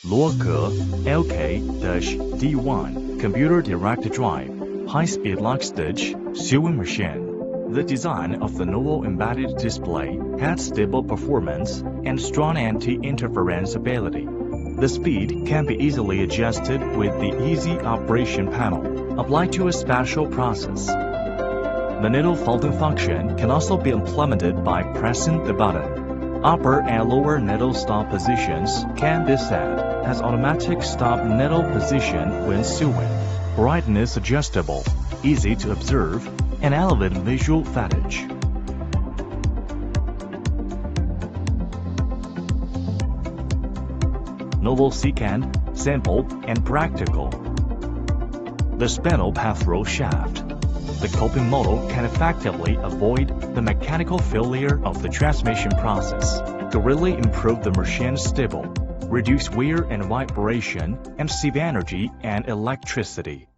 Loke LK-D1 computer-directed drive, high-speed lock-stitch sewing machine. The design of the novel embedded display had stable performance and strong anti-interference ability. The speed can be easily adjusted with the easy operation panel applied to a special process. The needle folding function can also be implemented by pressing the button. Upper and lower needle stop positions can be set as automatic stop needle position when sewing. Brightness adjustable, easy to observe, and elevate visual fetish. Novel secant, simple, and practical. The spindle path-through shaft. The coping model can effectively avoid the mechanical failure of the transmission process, greatly improve the machine's stable, reduce wear and vibration, and save energy and electricity.